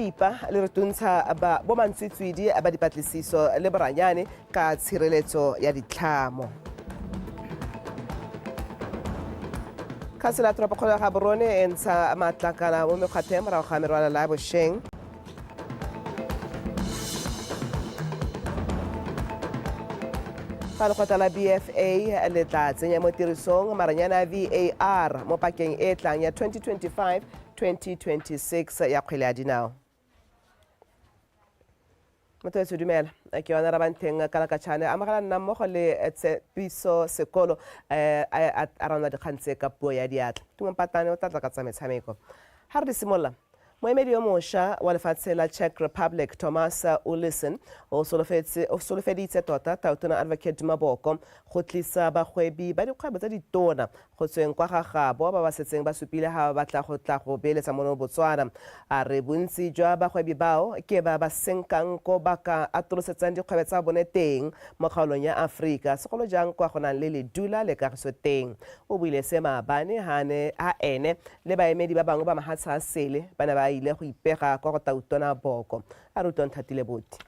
ipa le re tuntsha ba bomantsitswidi ba dipatlisiso le boranyane ka tshireletso ya ditlhamo. Councilor Tropokgolo ya Gaborone e ntsha matlakala mo mekgwatheng morago ga merwalela ya bošweng. Fa lekgotla la BFA le tla tsenya mo tirisong maranyana ya VAR mo pakeng e tlang ya 2025-2026 ya kgwele ya dinao. Motho dumela ke yona ra bantheng ka lakatšhane amogela nna mmogo le Tshepiso Sekolo a rona dikgang tse ka puo ya diatla. Tumapatane o tlatla ka tsa metshameko. Ha re di simolola moemedi yo mošwa wa lefatshe la Czech Republic Thomas Ullison o solofeditse tota Tautona Advocate Maboko go tlisa bagwebi ba dikgwebo tsa ditona go tsweng kwa ga gabo ba ba setseng ba supile ga ba batla go tla go beeletsa mono Botswana. A re bontsi jwa bagwebi bao ke ba ba senkang ko ba ka atolosetsang dikgwebo tsa bone teng mo kgaolong ya Aforika segolo jang kwa go nang le ledula le kagiso teng. O buile se maabane ha ene le baemedi ba bangwe ba mahatsha a sele ba ne ba ile go ipega kwa go Tautona Boko. A re utlwa Nthatile Boti.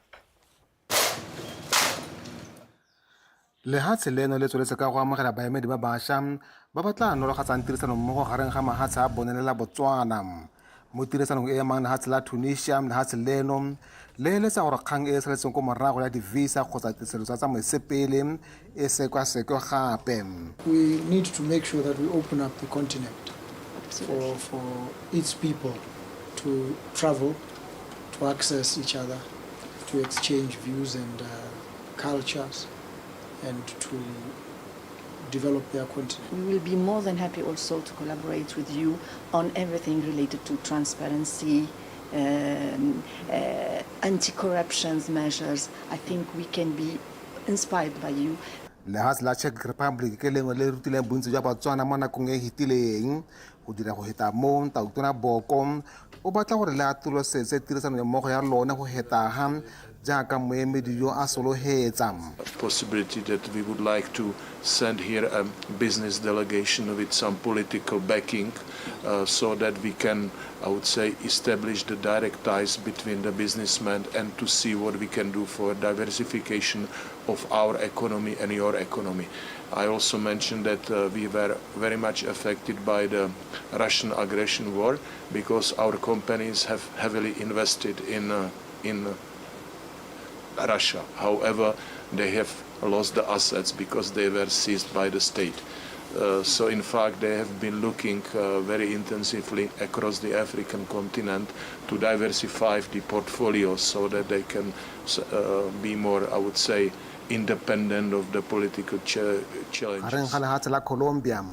Lehatshe leno le tsweletse ka go amogela baemedi ba bašwa ba ba tla nologatsang tirisano mmogo gareng ga mahatshe a bone le la Botswana. Mo tirisanong e amang lehatshe la Tunisia lehatshe leno le eletsa gore kgang e e saletseng ko morago ya divisa kgotsa tirisetso tsa moesepele e sekwasekwe gape. We need to make sure that we open up the continent for its people to travel, to access each other, to exchange views and cultures, and to develop their continent. We will be more than happy also to collaborate with you on everything related to transparency, anti-corruption measures. I think we can be inspired by you. Lehatshe la Czech Republic ke lengwe le rutileng bontsi jwa Batswana mo nakong e hitileng go dira go heta mo Tautona Boko o batla gore le atolosetse tirisano mmogo ya lone go hetaga jaaka moemedi yo a solohetsa. Possibility that we would like to send here a business delegation with some political backing so that we can, I would say, establish the direct ties between the businessmen and to see what we can do for diversification of our economy and your economy. I also mentioned that we were very much affected by the Russian aggression war because our companies have heavily invested in Russia. However, they have lost the assets because they were seized by the state. So in fact, they have been looking very intensively across the African continent to diversify the portfolios so that they can be more, I would say, independent of the political challenges. Gareng ga lehatshe la Colombia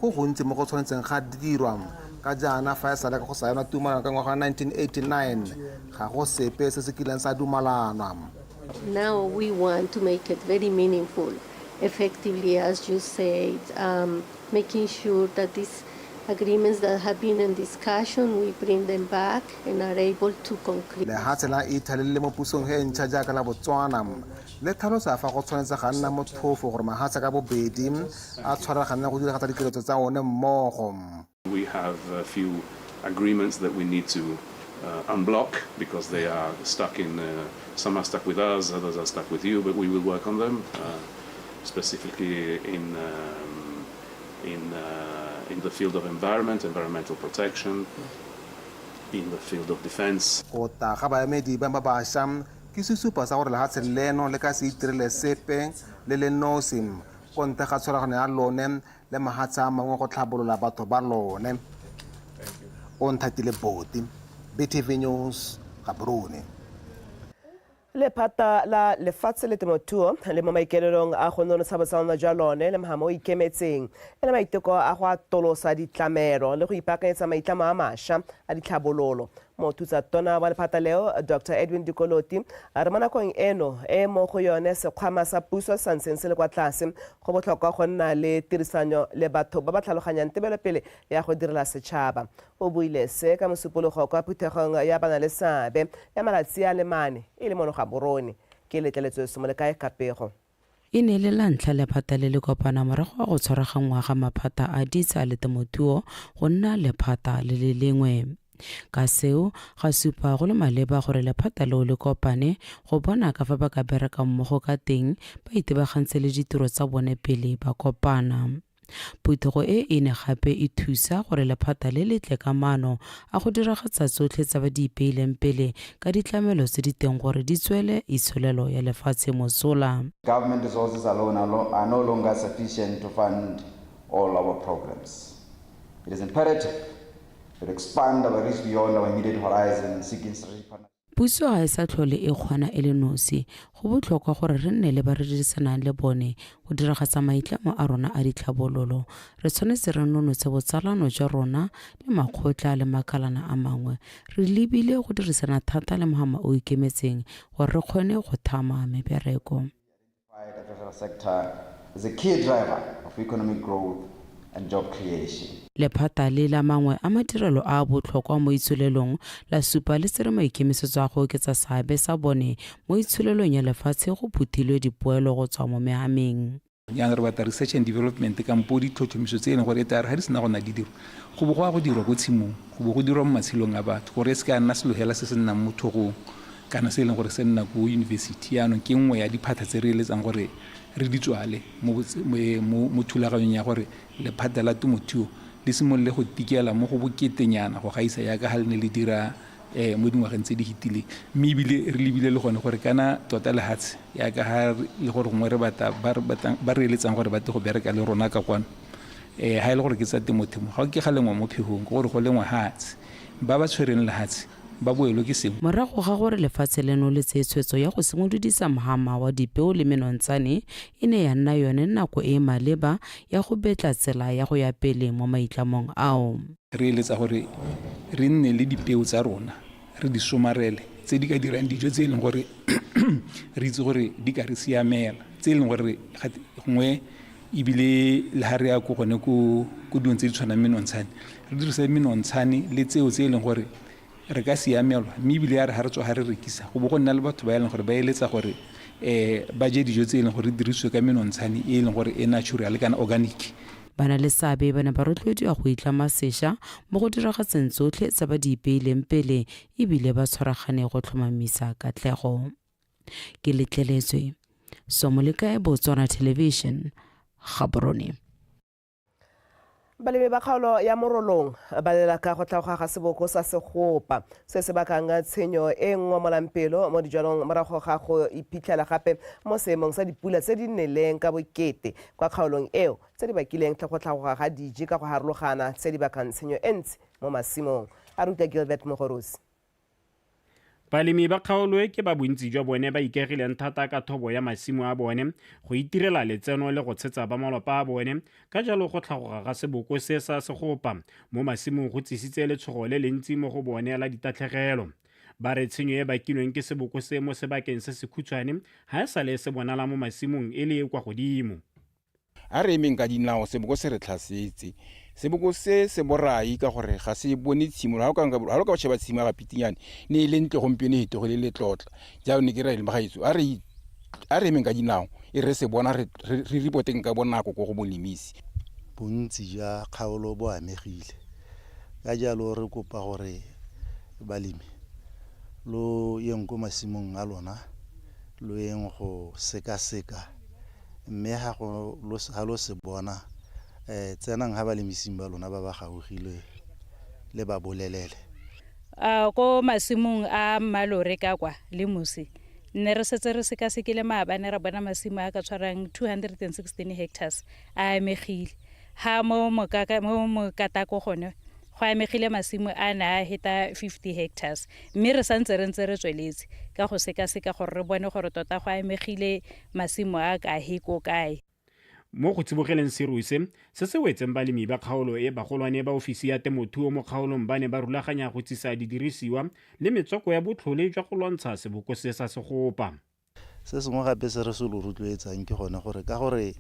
go gontsi mo go tshwanetseng ga dirwa ka jaana fa e sale ka go saenwa tumalano ka ngwaga 1989 ga go sepe se se kileng sa dumalanwa. Now we want to make it very meaningful, effectively, as you said, making sure that these agreements that have been in discussion, we bring them back and are able to conclude. Lehatshe la Italy le mo pusong he ntšha jaaka la Botswana le tlhalosa fa go tshwanetse ga nna motlhofo gore mahatshe ka bobedi a tshwaraganeng go diragatsa dikiletso tsa one mmogo. We have a few agreements that we need to unblock because they are stuck in, some are stuck with us, others are stuck with you, but we will work on them, specifically in the field of environment, environmental protection, in the field of defense. Go ta ga baemedi ba ba bašwa ke sesupo sa gore lehatshe leno le ka se itirele sepe le le nosi ko ntle ga tshwaragano ya lone le mahatshe a mangwe go tlhabolola batho ba lone. O Nthatile Boti, BTV News, Gaborone. Lephata la lefatshe le temothuo le mo maikaelelong a go nonotsha botsalano jwa lone le mahamo o ikemetseng e le maiteko a go atolosa ditlamelo le go ipaakanyetsa maitlamo a mašwa a ditlhabololo. Mothusa tona wa lephata leo Dr. Edwin Dikoloti a re mo nakong eno e mo go yone sekgwama sa puso sa ntseng se le kwa tlase go botlhokwa go nna le tirisano le batho ba ba tlhaloganyang tebelopele ya go direla setšhaba. O buile se ka mosupologo kwa phuthegong ya bana le seabe ya malatsi a le mane e le mono Gaborone ke letleletswe Somolekae Kapego. E ne le la ntlha lephata le le kopana morago a go tshwaraganngwa ga maphata a ditsa le temothuo go nna lephata le le lengwe. ka seo ga supa go le maleba gore lephata leo le kopane go bona ka fa ba ka bereka mmogo ka teng ba itebagantse le ditiro tsa bone pele ba kopana. Phuthego e ne gape e thusa gore lephata le letle ka maano a go diragatsa tsotlhe tsa ba di ipeileng pele ka ditlamelo tse di teng gore di tswele itsholelo ya lefatshe mosola. Government resources alone are no longer sufficient to fund all our programs. It is imperative to expand our reach beyond our immediate horizon, seeking strategic partnerships. Puso ga e sa tlhole e kgona e le nosi, go botlhokwa gore re nne le ba re dirisanang le bone go diragatsa maitlamo a rona a ditlhabololo. Re tshwanetse re nonotse botsalano jwa rona le makgotla le makalana a mangwe. Re lebile go dirisana thata le mogama o ikemetseng gore re kgone go thama mebereko. The agricultural sector is a key driver of economic growth and job creation. Lephata le la mangwe a madirelo a botlhokwa mo itsholelong la supa le tsere maikemisetso a go oketsa seabe sa bone mo itsholelong ya lefatshe go phuthilwe dipoelo go tswa mo mehameng. Yana re batla research and development ka mpo di tlhotlhomiso tse e leng gore ga di sena go na di diro go bo go dirwa go tshimong go bo go dirwa mo matshelong a batho gore se ka nna selogela se se nnang mo thogong kana se e leng gore se nna ko university yaanong ke nngwe ya diphata tse re eletsang gore re di tswale mo thulaganyong ya gore lephata la temothuo le simolole go tikela mo go boketenyana go gaisa ya ka ga le ne le dira mo dingwageng tse di hitileng mme ebile re lebile le gone gore kana tota lehatshe ya ka ga le gore gongwe re ba re eletsang gore ba te go bereka le rona ka kwano ga e le gore ke tsa temothuo ga ke ga lengwa mo phegong ke gore go lengwa hatshe ba ba tshwereng lehatshe ba boelo ke sengwe. Morago ga gore lefatshe leno le tsetshwetso ya go simolodisa mohama wa dipeo le menontsane e ne ya nna yone nako e maleba ya go betla tsela ya go ya pele mo maitlamong ao. Re eletsa gore re nne le dipeo tsa rona re di somarele tse di ka dirang dijo tse e leng gore re itse gore di ka re siamela tse e leng gore gongwe ebile le ha re ya ko gone ko dilong tse di tshwanang menontsane re dirisa menontsane le tseo tse e leng gore re ka siamelwa mme ebile ya re ga re tswa ga re rekisa go bo go nna le batho ba e leng gore ba eletsa gore ba je dijo tse e leng gore dirisiwe ka menontsane e leng gore e natural kana organic. Bana le seabe ba ne ba rotloediwa go itlama sešwa mo go diragatseng tsotlhe tsa ba di ipeileng pele ebile ba tshwaragane go tlhomamisa katlego. Ke letleletswe Somolekae, Botswana Television, Gaborone. Balemi ba kgaolo ya morolong ba lela ka go tlhagoga ga seboko sa segopa se se bakang tshenyo e nngwe mo lampelo mo dijalong morago ga go iphitlhela gape mo seemong sa dipula tse di neleng ka bokete kwa kgaolong eo tse di bakileng tlhagoga ga diji ka go harologana tse di bakang tshenyo e ntsi mo masimong. A ruta Gilbert Mogorosi. Balemi ba kgaolo e ke ba bontsi jwa bone ba ikegileng thata ka thobo ya masimo a bone go itirela letseno le go tshetsa ba malapa a bone ka jalo go tlhagoga ga seboko se sa segopa mo masimong go tsisitse letshogo le le ntsi mo go bone la ditatlhegelo. Ba re tshenyo e bakilweng ke seboko se mo sebakeng se se khutshwane ga e sale se bonala mo masimong e le kwa godimo. A re emeng ka dinao seboko se re tlhasetse seboko se borai ka gore ga se bone tshimo ga o ka sheba tshimo ga pitinyane ne le ntle gompieno e hitogile le tlotla jao ne ke ra ile magaitso a re emeng ka dinao e re se bona re ripoteng ka bonako go molemisi. Bontsi ja kgaolo bo amegile ka jalo re kopa gore balemi lo yeng go masimong a lona lo yeng go seka mme ha lo se bona tsenang ha balemisimong ba lona ba ba gaugilwe le ba bolelele ko masimong a Malore ka kwa le Musi ne re setse re sekasekile maabane ra bona masimo a ka tshwarang 216 hectares a amegile ha mo mokatako gone go amegile masimo a na heta 50 hectares mme re santse re ntse re tsweletse ka go sekaseka gore re bone gore tota go amegile masimo a ka heko kae. Mo go tsibogeleng seruse se se wetseng balemi ba kgaolo e bagolwane ba ofisi ya temothuo mo kgaolong ba ne ba rulaganya go tsisa didirisiwa le metswako ya botlhole jwa go lwantsha seboko se sa segopa. Se sengwe gape se re se lo rotloetsang ke gone gore ka gore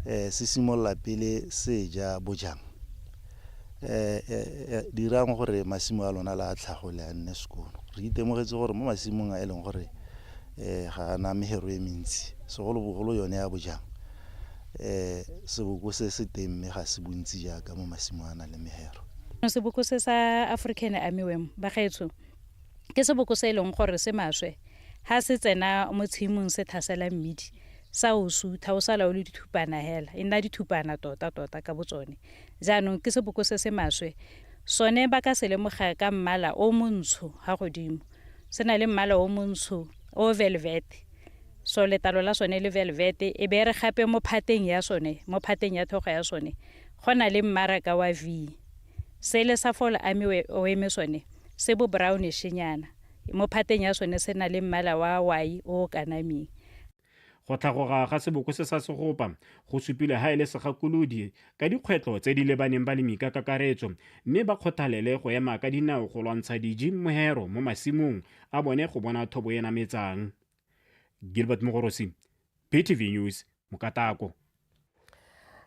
se simolola pele se ja bojang dirang gore masimo a lona la tlhagole a nne sekono. Re itemogetse gore mo masimong a e leng gore ga na mehero e mentsi segolobogolo yone ya bojang seboko se teng mme ga se bontsi jaaka mo masimong a na le mehero. seboko se sa African Armyworm ba gaetso ke seboko se leng gore se maswe ha se tsena mo tshimong se thasela mmidi sa o sutha o sala o le dithupana hela e nna dithupana tota ka botsone jaanong ke seboko se se maswe sone ba ka se lemoga ka mmala o montsho ha godimo se na le mmala o montsho o velvet so letalo la sone le velvet e be re gape mo phateng ya sone mo phateng ya thogo ya sone gona le mmaraka wa V se le sa fola Armyworm sone se bo brownish nyana mo phateng ya sone se na le mmala wa white o kanaming. Go tlhagoga ga seboko se sa segopa go supile ha ele segakolodi ka dikgwetlo tse di lebaneng balemi ka kakaretso mme ba kgothalele go ema ka dinao go lwantsha diji mohero mo masimong a bone go bona thobo e nametsang. Gilbert Mogorosi, PTV News, Mokatako.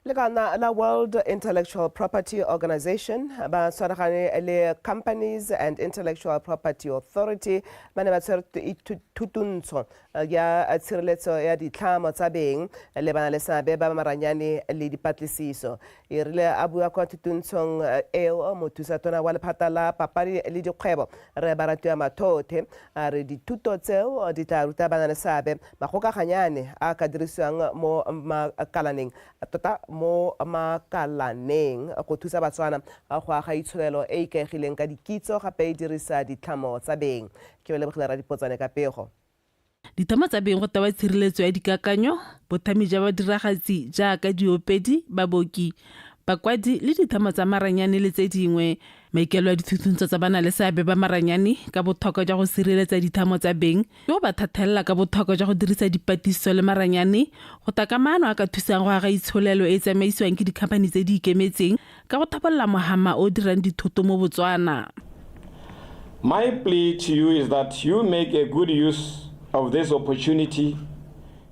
La World Intellectual Property Organization ba tshwaragane le Companies and Intellectual Property Authority ba ne ba tshwere thutuntsho ya tshireletso ya ditlhamo tsa beng le bana le seabe ba maranyane le dipatlisiso e rile a bua kwa thutuntshong eo mothusa-tona wa lephata la papadi le dikgwebo re Baratiwa Mathothe a re dithuto tseo di tla ruta bana le seabe magokaganyane a ka dirisiwang mo makalaneng tota mo makalaneng go thusa Batswana go aga itsholelo e ikaegileng ka dikitso gape e dirisa ditlhamo tsa beng ke lebogile ra dipotsane ka pego. Ditama tsa beng go taba tshireletso ya dikakanyo bothami ja badiragatsi jaaka diopedi baboki bakwadi le ditama tsa maranyane le tse dingwe maikelo a dithutuntsho tsa bana le seabe ba maranyane ka botlhokwa jwa go sireletsa dithamo tsa beng yo ba thathelela ka botlhokwa jwa go dirisa dipatiso le maranyane go taka maano a ka thusang go aga itsholelo e tsamaisiwang ke dikhamphani tse di ikemetseng ka go thapolola mohama o dirang dithoto mo Botswana. My plea to you is that you make a good use of this opportunity.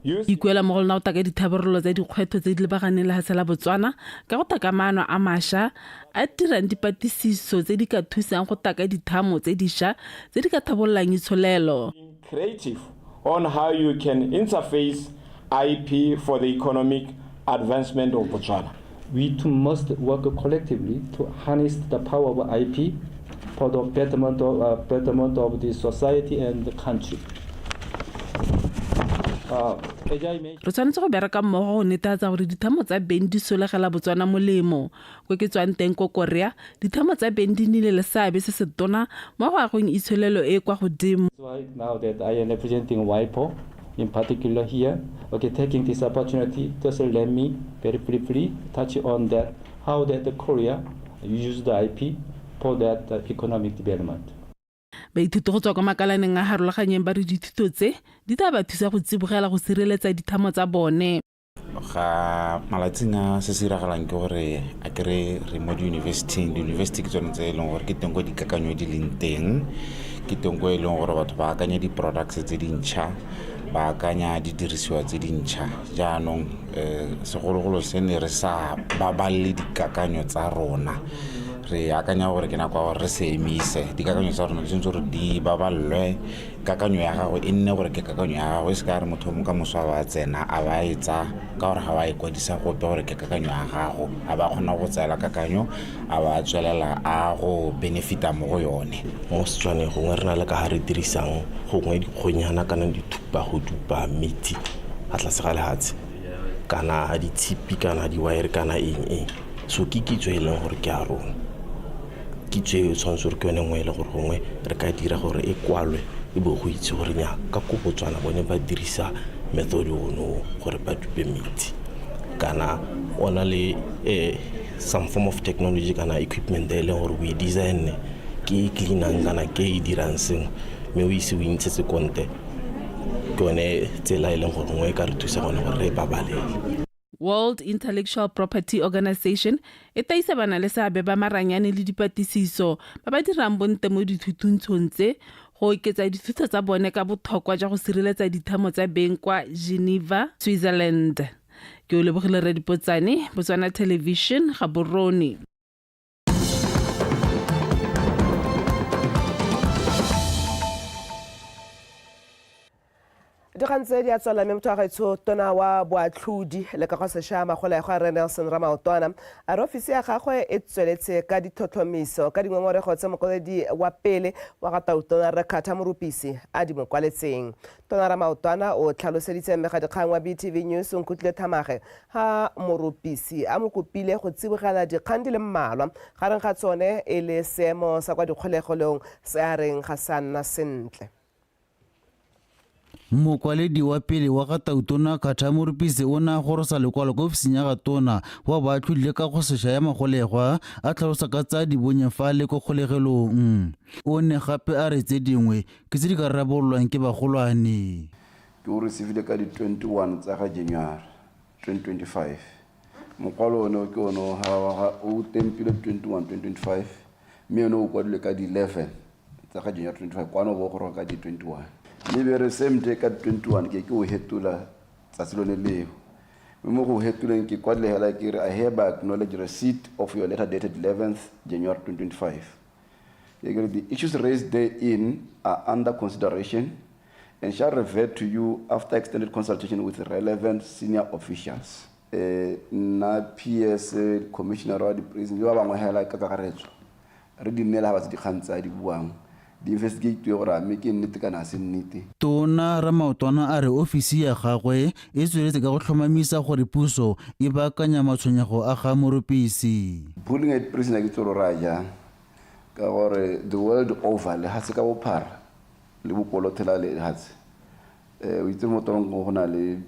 Ikuela mo go lona o taka dithabololo tsa dikgwetho tse di lebaganeng le hase la Botswana ka go taka maano a mašwa a dirang dipatisiso tse di ka thusang go taka dithamo tse dišwa tse di ka thabololang itsholelo. Creative on how you can interface IP for the economic advancement of Botswana. We too must work collectively to harness the power of IP for the betterment of the society and the country. Re tshwanetse go bereka mmogo go netefatsa gore dithamo tsa beng di solegela Botswana molemo ko ke tswang teng ko Korea dithamo tsa beng di nnile le seabe se se tona mo go agong itsholelo e kwa godimo. Now that I am representing WIPO in particular here, taking this opportunity, just let me very briefly touch on that how that Korea used the IP for that economic development. Baithuti go tswa kwa makalaneng a harologanyeng ba re dithuto tse di tla ba thusa go tsibogela go sireletsa dithamo tsa bone. Ga malatsing a se se iragalang ke gore a kere re mo di-university ke tsone tse e leng gore ke teng ko dikakanyo di leng teng ke teng ko e leng gore batho ba akanya di-products tse dintšha ba akanya didirisiwa tse dintšha jaanong segologolo se ne re sa babalele dikakanyo tsa rona re akanya gore ke nako gore re se emise dikakanyo tsa rona di tshwanetse gore di babalelwe kakanyo ya gago e nne gore ke kakanyo ya gago e se ka re motho mo ka moswa ba tsena a ba etsa ka gore ga ba ikwadisa gope gore ke kakanyo ya gago a ba kgona go tseela kakanyo a ba tswelela a go benefita mo go yone. Mo Setswaneng gongwe re na le ka ga re dirisang gongwe dikgonyana kana dithupa go dupa metsi a tlase ga lehatshe kana ditshipi kana diwaere kana eng so ke kitso e leng gore ke a rona kitso e tshwanetse gore ke yone nngwe e le gore gongwe re ka dira gore e kwalwe e bo go itse gore nya ka ko Botswana bone ba dirisa method ono gore ba dupe metsi kana ona le some form of technology kana equipment e leng gore we design ke cleanang kana ke e dirang seng me o ise o intshetse konte ke yone tsela e leng gore ngwe ka re thusa gone gore re babalele. World Intellectual Property Organization e taisa bana le seabe ba maranyane le dipatisiso ba ba dirang bonte mo dithutuntshong tse go oketsa dithuto tsa bone ka botlhokwa jwa go sireletsa dithamo tsa beng kwa Geneva, Switzerland. Ke o lebogile re dipotsane Botswana Television Gaborone. dikgang tse di a tswela mme motho wa gaetsho tona wa boatlhodi le ka go sešwa magolaego a re Nelson Ramaotwana a re ofisi ya gagwe e tsweletse ka ditlhotlhomiso ka dingongorego tse mokwaledi wa pele wa ga Tautona Rekhatha Morupisi a di mo kwaletseng. Tona Ramaotwana o tlhaloseditse mmegadikgang wa BTV News Nkutlile Thamaga ha Morupisi a mo kopile go tsibogela dikgang di le mmalwa gareng ga tsone e le seemo sa kwa dikgolegelong se a reng ga sa nna sentle. Mokwaledi wa pele wa ga Tautona Rekhatha Morupisi o na gorosa lekwalo ko ofising ya ga tona wa boatlhodi le ka go sešwa ya magolegwa a tlhalosa ka tsa di bonye fa le ko kgolegelong. O ne gape a re tse dingwe ke tse di ka rarabololwang ke bagolwane. Ke o receivile ka di 21 tsa ga January 2025. Mokwalo ono ke ono o tempile 21 2025 mme ono o kwadile ka di 11 tsa ga January 2025 kwano bo go roka di 21. Libere same day ka 21 ke o hetula tsatsi lone leo mo go hetuleng ke kwadile hela ke re I hereby acknowledge receipt of your letter dated 11th January 2025. The issues raised therein are under consideration and shall revert to you after extended consultation with relevant senior officials. Na PS commissioner wa di prison yo ba bangwe hela ka kakaretso re di nela ba tse di khantsa di buang. Tona Ramaotwana a re ofisi ya gagwe e tsweletse ka go tlhomamisa gore puso e baakanya matshwenyego a ga Morupisi. Bullying at prison ke tsoro raja ka gore the world over le hatse ka bophara le bopolotela le hatse o itse motong go na le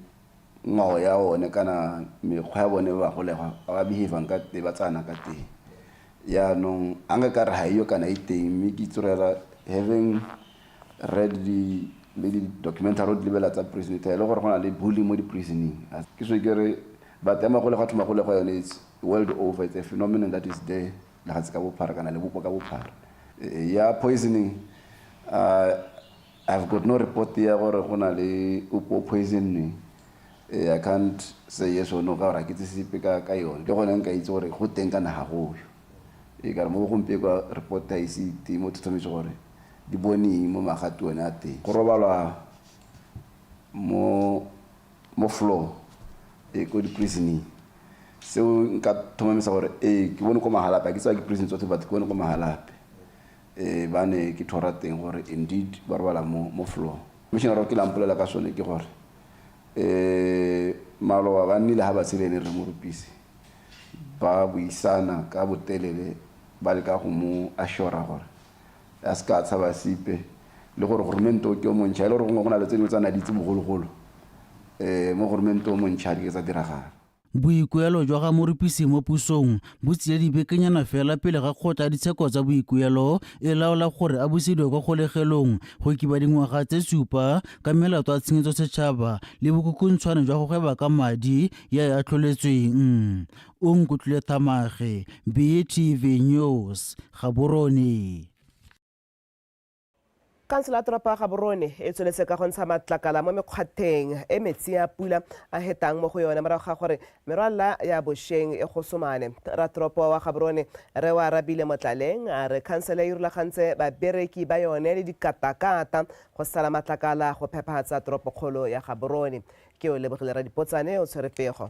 ngao ya one kana mekgwa ya bone ba golega ba behave ka te ba tsana ka te ya no anga ka re ha iyo kana iteng mi ke tsorela having read the documentary of the prison, I look at the bullying in the prison. But the world over, it's a phenomenon that is there. Yeah, poisoning. I've got no report here or poisoning. I can't say yes or no. I can't say report I see di boni mo magatu ene a teng go robalwa mo floor ko di prison seo nka thomamisa gore ke bone ko magalape ke tswa ke prison tsotlhe but ke bone ko magalape ba ne ke thora teng gore indeed ba robala mo floor commissioner ke lampolela ka sone ke gore maloba ba nnile ha ba tselene re Morupisi ba buisana ka botelele ba le ka go mo ashora gore a ska tsaba sipe le gore gormento ke o montšha le gore go na le tse dingwe tsa naditse bogologolo mo gormento o montšha di ke tsa diragala. Boikuelo jwa ga Morupisi mo pusong bo tsile dibekenyana fela pele ga kgotla ditsheko tsa boikuelo e laola gore a busediwe kwa kgolegelong go kiba dingwaga tse 7 ka melato a tshenyetso setšhaba le bokokontshwane jwa go gweba ka madi ya e atlholetsweng. O Nkutlile Thamaga, BTV News, Gaborone. Kansela ya toropo ya Gaborone e tsweletse ka go ntsha matlakala mo mekgwateng e metsi a pula a hetang mo go yone morago ga gore merwala ya bošeng e gosomane. Ratoropo wa Gaborone re wa Arabile Motlaleng a re kansela e rulagantse babereki ba yone le dikatakata go sala matlakala go phephatsa toropokgolo ya Gaborone. Ke o lebogile ra dipotsane o tshwere pego.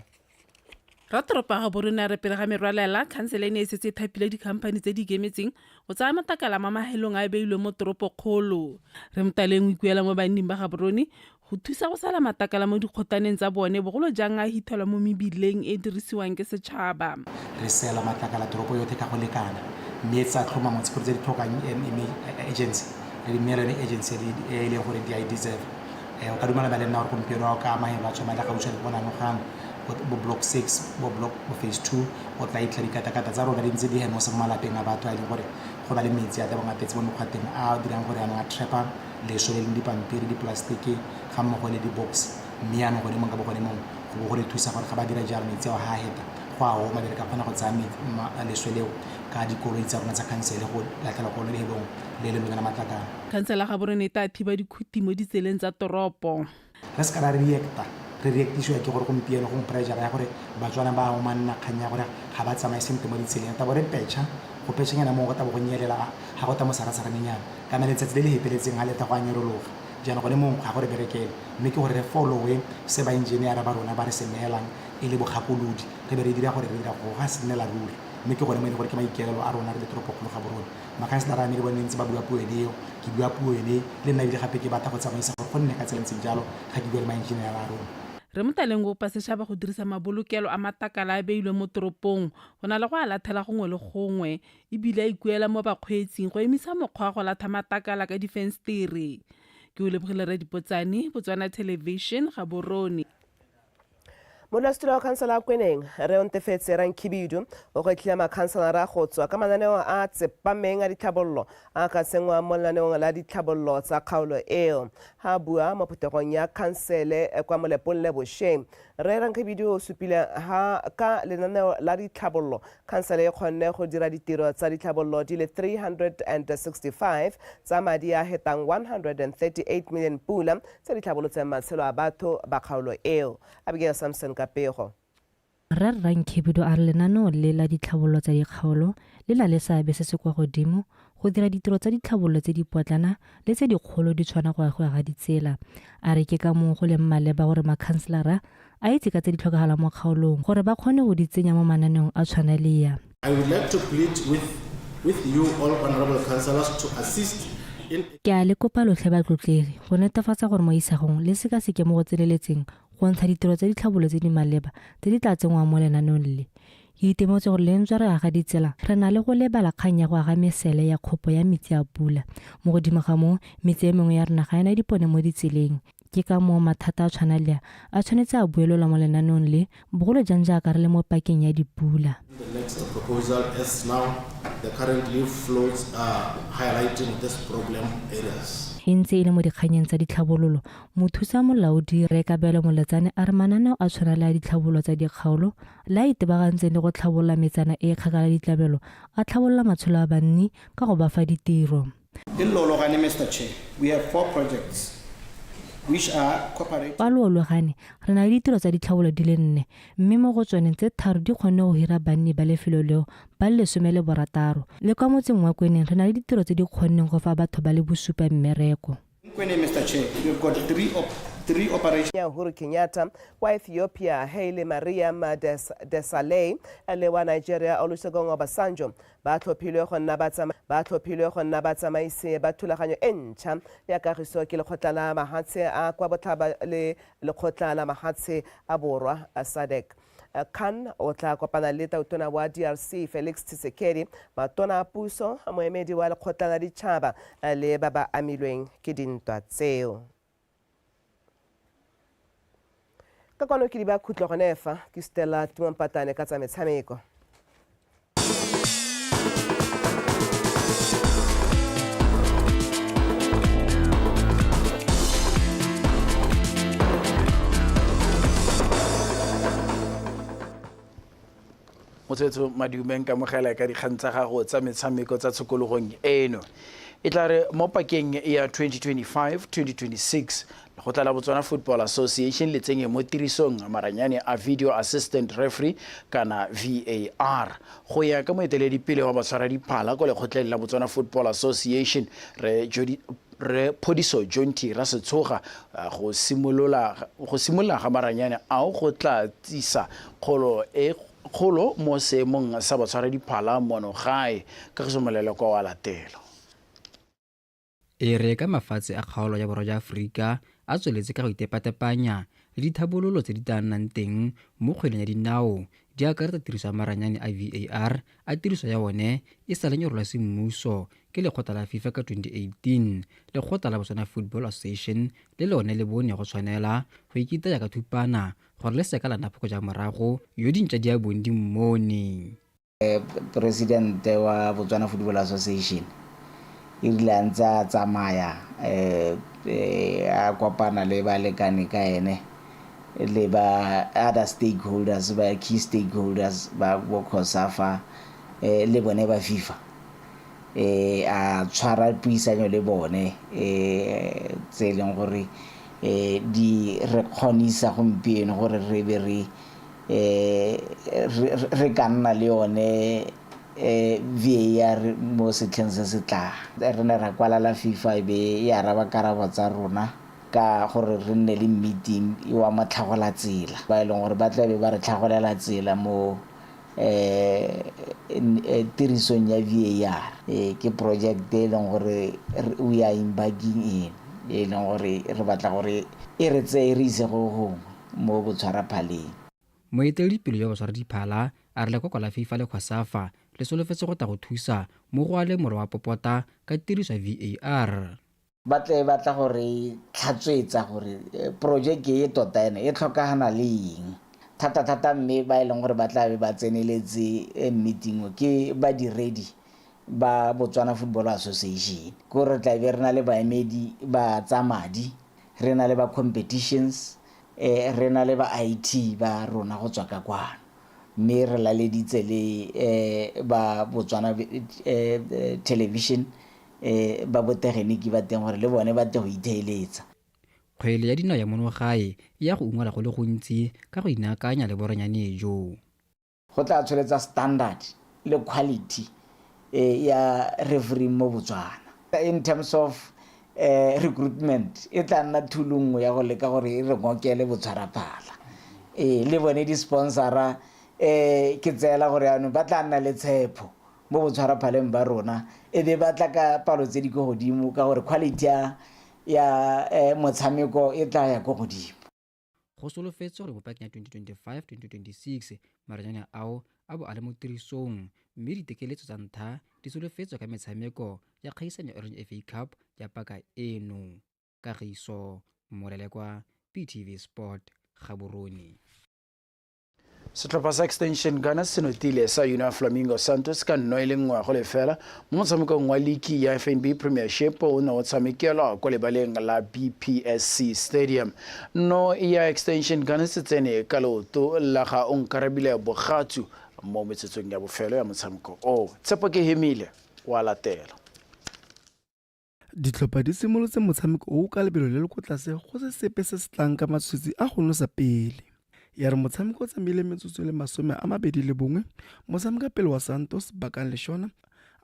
Ratoropo ya Gaborone a re pele ga merwalela khansele e ne e setse e thapile dikhamphane tse di ikemetseng go tsaya matakala ma mahelong a e beilwe mo toropokgolo. Re Mtaleng o ikuela mo banning ba Gaborone go thusa go sala matakala mo dikgotaneng tsa bone bogolo jang a hithelwa mo mebileng e dirisiwang ke setšhaba. Re sela matakala toropo yotlhe ka go lekana mme tsa tlhoma motsekolo tse di tlhokang agency le di-mail agency e leng gore di a deserve o ka dumela ba le nna gore gompieno ka amahelo a tsoma le gauswa le bonanogano bo block 6 bo phase 2 o tla itla dikatakata tsa rona di ntse di henosa mo malapeng a batho a leng gore go ba le metsi a tla bangatetse mo mekgwateng a dirang gore anong a trapa leswe le dipampiri diplastiki ga mmogo le di-box mme anong gone mong ka bogone mong go bo go le thusa gore ga ba dira jalo metsi ao ga a heta go a oma dire ka kgona go tsaya leswe leo ka dikoloi tsa rona tsa khansele go latlela kolo lehelong le le lona matlakala. Khansela Gaborone e tla thiba dikhuti mo ditseleng tsa toropo. Re ska ra re reactisiwa ke gore gompieno go pressure ya gore batswana ba o manna kganya gore ga ba tsamaye sentle mo ditseleng ta bore petšha go petšhanyana mo go ta bo go nyelela ga go ta mo sarasaranenyana ka na letsatsi le le hepeletseng ga leta go a nyerologa jaanong gone mongwe ga gore berekele mme ke gore re followe se ba engineera ba rona ba re se neelang e le bogakolodi re be re dira gore re dira go ga se nnela ruri mme ke gone mo e le gore ke maikaelelo a rona re le toropokgolo ga borona makhanselara a me ke bone ntse ba bua puo eneo ke bua puo ene le nna ebile gape ke batla go tsamaisa gore go nne ka tsela ntseng jalo ga ke bua le maengineera a rona re motaleng go pa setšhaba go dirisa mabolokelo a matakala a beilwe mo toropong go na le go a lathela gongwe le gongwe ebile a ikuela mo bakgweetsing go emisa mokgwa go latha matakala ka difenstere ke o lebogile re dipotsane Botswana Television ga borone Monastiro wa kansala a kweneng re ontefetse Rankhibidu o go tlhia makhanselara go tswa ka mananeo a tsepameng a ditlhabololo a ka sengwa mo lenaneong la ditlhabololo tsa kgaolo eo ha bua mo phuthegong ya khansele kwa Molepong le Bosheng re Rankhibidu o supile ha ka lenaneo la ditlhabololo khansele e kgonne go dira ditiro tsa ditlhabololo di le 365 tsa madi a hetang 138 million pula tsa ditlhabololo tsa matshelo a batho ba kgaolo eo Abigail Samson Kapego. Re Rankhibidu a lenaneo le la ditlhabololo tsa dikgaolo le la le seabe se se kwa godimo go dira ditiro tsa ditlhabololo tse di potlana le tse dikgolo di tshwana go agwa ga ditsela a re ke ka mo go le mmaleba gore makhanselara a itse ka tse di tlhokagala mo kgaolong gore ba kgone go di tsenya mo mananeong a tshwana le ya I would like to plead with you all honorable councillors to assist ke a le kopa lotlhe batlotlegi go netefatsa gore mo isagong le sekaseke mo go tseneletseng go ntsha ditiro tsa ditlhabololo tse di maleba tse di tla tsengwang mo lenaneong le ke itemetse gore lentswe re aga ditsela re na le go lebala kgang ya go aga mesele ya kgopo ya metsi a pula mo godimo ga moo metsi e mengwe ya rona ga ena dipone mo ditseleng ke ka moo mathata a tshwana le a tshwanetse a buelelwa mo lenaneong le bogolo jang jaaka re le mo pakeng ya dipula. The next proposal is now the current leaf flows are highlighting this problem areas. Ntse e le mo dikganyeng tsa ditlhabololo mothusa molaodi re Kabelo Moletsane a re mananeo a tshwana le a ditlhabololo tsa dikgaolo la itebagantseng le go tlhabolola metsana e kgakala ditlabelo a tlhabolola matsholo a banni ka go ba fa ditiro. In Lologane, Mr. Chair, we have 4 projects which are cooperative. Pa Lologane re na le ditiro tsa ditlhabololo di le 4 mme mo go tsone tse 3 di kgonne go hira banni ba lefelo leo ba le 16 le kwa motseng wa Kweneng re na le ditiro tse di kgonneng go fa batho ba le bosupa mmereko. Kweneng, Mr. Chair, we've got 3 operations. Ya Uhuru Kenyatta wa Ethiopia Haile Mariam Desalegn le wa Nigeria Olusegun Obasanjo ba tlhophilwe go nna batsamaisi ba thulaganyo e ntšha ya kagiso ke lekgotla la mahatshe a kwa botlhaba le lekgotla la mahatshe a borwa SADC. Khan o tla kopana le tautona wa DRC Felix Tshisekedi matona a puso moemedi wa lekgotla la ditšhaba le ba ba amilweng ke dintwa tseo. Ka kwano ke di ba khutlo gone fa ke Stella Tumampatane ka tsa metshameko. Motsetso Madumeng ka mogela ka dikgang tsa gago tsa metshameko tsa tshokologong eno e tla re mo pakeng ya 2025-2026 go tla la Botswana Football Association le tsenye mo tirisong maranyane a video assistant referee kana VAR go ya ka moeteledipele wa batshwara diphala go le kgotleng la Botswana Football Association re Phodiso Jonty ra Setshoga go simolola ga maranyane ao go tla tsisa kgolo mo seemong sa batshwara diphala mono gae ka go somolela kwa wa latelo e re ka mafatshe a kgaolo ya borwa ya Afrika a tsweletse ka go itepatepanya le dithabololo tse di tannang teng mo kgweleng ya dinao di akaretsa tiriso ya maranyane a VAR a tiriso ya one e sa le nyorolwa semmuso ke lekgotla la FIFA ka 2018 lekgotla la Botswana Football Association le lone le bone go tshwanela go ikitaya ka thupana gore le seka la napoko ja morago yo dintša di a bondi mmone. President wa Botswana Football Association ile a ntse a tsamaya a kopana le balekane ka ene le ba other stakeholders ba key stakeholders ba COSAFA le bone ba FIFA a tshwara puisano le bone tse leng gore di re kgonisa gompieno gore re be re ka nna le yone VAR mo setlheng se se tlang. Re ne ra kwalala FIFA be ya araba karabo tsa rona ka gore re nne le meeting wa matlhagola tsela ba e leng gore ba tla be ba re tlhagolela tsela mo tirisong ya VAR. Ke project e leng gore we are embarking in e leng gore re batla gore e re tseye re ise go gongwe mo botshwaraphaleng. moeteledipele jwa botshwaradiphala a re lekoko la FIFA le COSAFA le solofetse go tla go thusa mo go a le moro wa popota ka tiriso ya VAR. Batla gore tlhatswetsa gore projeke e tota ene e tlhokagana le eng thata mme ba e leng gore ba tla be ba tseneletse meeting ke badiredi ba Botswana Football Association ko re tla be re na le baemedi ba tsa madi, re na le ba competitions, re na le ba IT ba rona go tswa ka kwano, mme re laleditse le ba Botswana television ba botegeniki ba teng gore le bone ba te go itheeletsa. Kgwele ya dinao ya monogae ya go ungwela go le gontsi ka go inaakanya le boranyane jo. Go tla tsholetsa standard le quality ya referee mo Botswana. In terms of recruitment e tla nna thulungwe ya go leka gore e re ngokele botshwaraphala. Le bone di sponsora ke tsela gore ano ba tla nna le tshepo mo botshwaraphaleng ba rona e be ba tla ka palo tse di go godimo ka gore quality ya motshameko e tla ya go godimo. Go solofetse gore mo pakeng ya 2025-2026 maranyane ao a bo a le mo tirisong mme ditekeletso tsa ntlha di solofetswe ka metshameko ya kgaisano Orange FA Cup ya paka eno. Kagiso Morelekwa, PTV Sport, Gaborone. Setlhopha sa Extension Ghana se notile sa Union Flamingo Santos ka 1-0 mo motshamekong wa league ya FNB Premiership o ne o tshamekelwa kwa lebaleng la BPSC Stadium. No ya Extension Ghana se tsene ka leoto la ga Onkarabile Bogatu mo metsetsong ya bofelo ya motshameko o. Tshepo ke hemile wa latela. Ditlhopha di simolotse motshameko o ka lebelo le le ko tlase go se sepe se se tlang ka matshwetsi a go nosa pele. Ya re motshameko o tsamaile metsotso le 21 motshameka pele wa Santos Bakang Leshona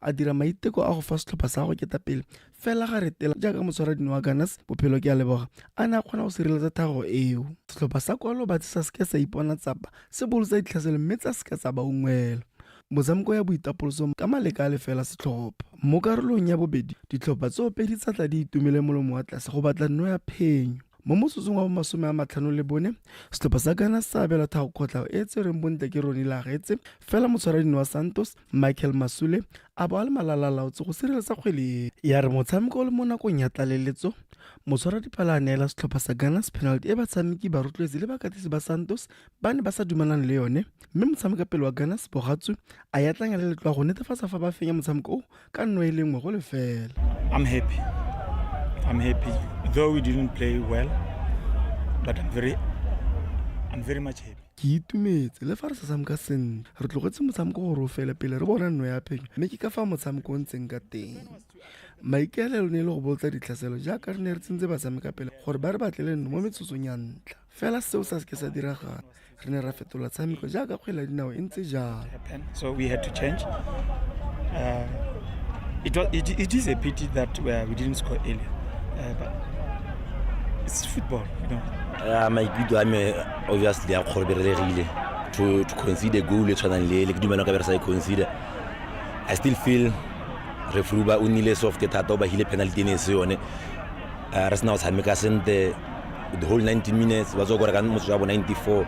a dira maiteko a go fa setlhopha sa go keta pele fela ga retela jaaka motshwaradino wa Ganas Bophelo ke a leboga a ne a kgona go sireletsa thago eo. Setlhopha sa kwalo ba tsa se sa ipona tsapa se bolotsa ditlhaselo mme tsa se tsa ba ungwela motshameko ya boitapoloso ka maleka a lefela setlhopha. Mo karolong ya bobedi ditlhopha tse pedi tsa tla di itumele molomo wa tlase go batla nno ya phenyo. Mo motsotsong wa 54 setlhopha sa Ghana sa abela thago kgotla e tsereng bontle ke Ronnie Lagetse fela motshwaradino wa Santos Michael Masule a bo a le malalalaotse go sireletsa kgwele ya re motshameko le mo nakong ya tlaleletso motshwaradiphala a neela setlhopha sa Ghana penalty e batshameki ba rotloetsi le bakatisi ba Santos ba ne ba sa dumanang le yone mme motshameka pele wa Ghana Bogatsu a yatlanya le letloa go netefatsa fa ba fenya motshameko o ka 1-1 go lefela. I'm happy. Though we didn't play well, but I'm very much happy. Ke itumetse le fa re sa tshameka sentle re tlogetse motshameko gore o fele pele re bona nno ya phenyo mme ke ka fa motshameko o ntseng ka teng. Maikaelelo ne le go bolotsa ditlhaselo jaaka re ne re tsentse batshameka pele gore ba re batlele nno mo metsotsong ya ntla fela seo sa se ke sa diragala re ne ra fetola tshameko jaaka kgwele ya dinao e ntse jalo. So we had to change. It is a pity that we didn't score earlier, but it's football, you know. Maikutlo a me obviously a kgorberegile to consider goal e tshwanang le ke dumela ka be re sa consider. I still feel referee ba o nile soft thata ba hile penalty ne se yone re sna o tshameka sente the whole 90 minutes ba zo go re ka motho wa bo 94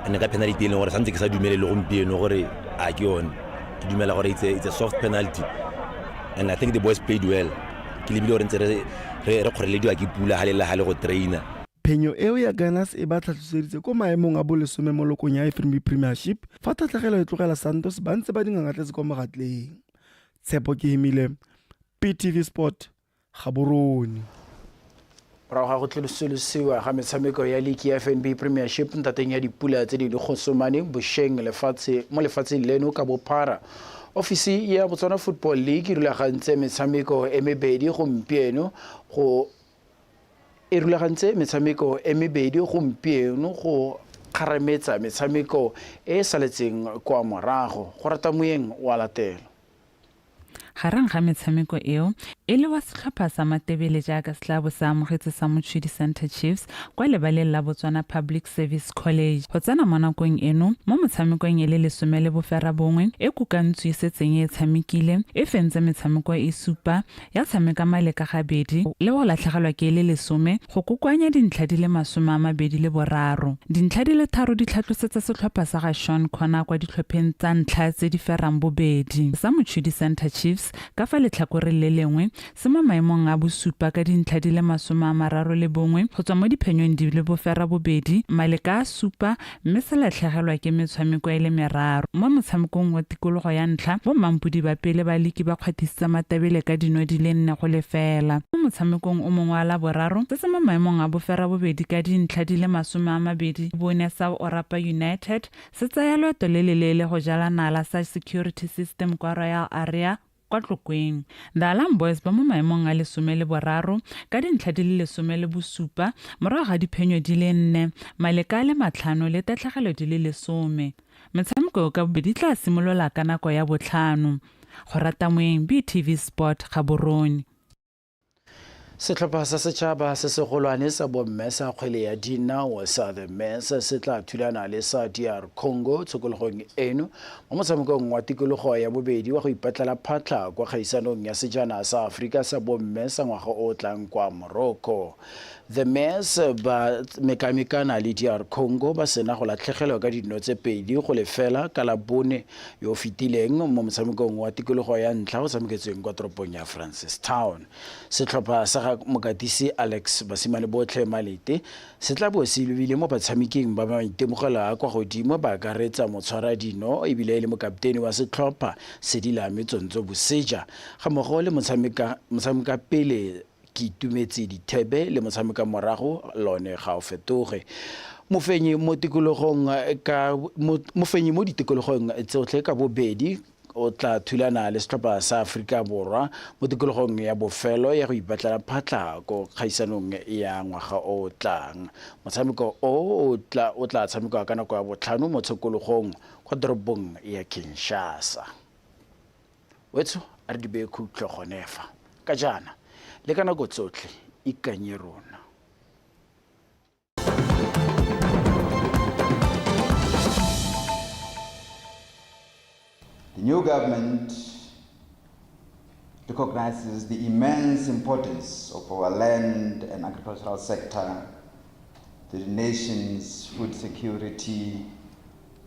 ene ka penalty le gore santse ke sa dumele le gompieno gore a ke yone ke dumela gore it's a soft penalty and I think the boys played well. Ke lebile gore ntse re kgorelediwa ke pula hale go traina. Phenyo eo ya Ganas e batla tsoseditse ko maemong a bolesome mo lokong ya FNB Premiership fa tatlhegelo e tlogela Santos ba ntse ba dingangatletse ko mogatleng. Tshepo ke hemile PTV Sport Gaborone. Ra ga go tlhosolosiwa ga metshameko ya league ya FNB Premiership ntateng ya dipula tse di legosomane bosheng mo lefatsheng leno ka bophara. Ofisi ya Botswana Football League e rulagantse metshameko e mebedi gompieno go kgarametsa metshameko e saletseng kwa morago go rata moeng wa latela garang ga metshameko eo e le wa setlhopha sa Matebele jaaka se tla bo sa amogetse sa Motšhedi Center Chiefs kwa lebaleng la Botswana Public Service College go tsena mo nakong eno mo motshamekong e le 11 e kukantswe e setseng e tshamekile e fentse metshameko e supa ya tshameka maleka gabedi le go latlhegelwa ke le 10 go kokoanya dintlha di le 23 dintlha di le 3 di tlhatlosetsa setlhopha sa ga Sean Connor kwa ditlhopheng tsa ntlha tse di ferang bobedi sa Motšhedi Center Chiefs ka fa letlhakore le lengwe se mo maemong a bosupa ka dintlha di le 31 go tswa mo diphenyong di le bofera bobedi maleka a supa mme se latlhegelwa ke metshameko e le 3 mo motshamekong wa tikologo ya ntlha bo mampudi ba pele ba leki ba kgwathisa Matebele ka dino di le 4-0 mo motshamekong o mongwe wa la boraro se mo maemong a bofera bobedi ka dintlha di le 20 bone sa Orapa United se tsaya loeto le lelele go jala nala sa security system kwa Royal Area kwa Tlokweng. The Alarm Boys ba mo maemong a 13 ka dintlha di le 17 morago ga diphenyo di le 4 maleka a le 5 le tatlhegelo di le 10 metshameko ka bobedi tla simolola ka nako ya 5 go rata moeng BTV Sport Gaborone. Setlhopha sa setšhaba se segolwane sa bomme sa kgwele ya dinao sa The Mens se tla thulana le sa DR Congo tshokologong eno mo motshamekong wa tikologo ya bobedi wa go ipatlela phatla kwa kgaisanong ya sejana sa Aforika sa bomme sa ngwaga o tlang kwa Morocco. The Mens ba mekamekana le DR Congo ba sena go latlhegelwa ka dino tse 2 go lefela ka la bone yo fitileng mo motshamekong wa tikologo ya ntlha go tshameketsweng kwa toropong ya Francistown. Setlhopha sa mokatisi Alex Basimane Botlhe Malete se tla bo se lebile mo batshameking ba ba itemogela kwa godimo ba akaretsa motshwara dino ebile le mokapteni wa setlhopha Sedila Metsonzo Buseja ga mmogo le motshameka pele ke itumetse Dithebe le motshameka morago lone ga o fetoge mofenyi mo ditikologong tsotlhe ka bobedi o tla thulana le setlhopha sa Aforika Borwa mo tikologong ya bofelo ya go ipatlela phatla ko kgaisanong ya ngwaga o tlang motshameko o tla tshamekwa ka nako ya 5 mo tshokologong kwa toropong ya Kinshasa wetso a re di be khutlo gonefa ka jana le ka nako tsotlhe ikanye rona. The new government recognizes the immense importance of our land and agricultural sector to the nation's food security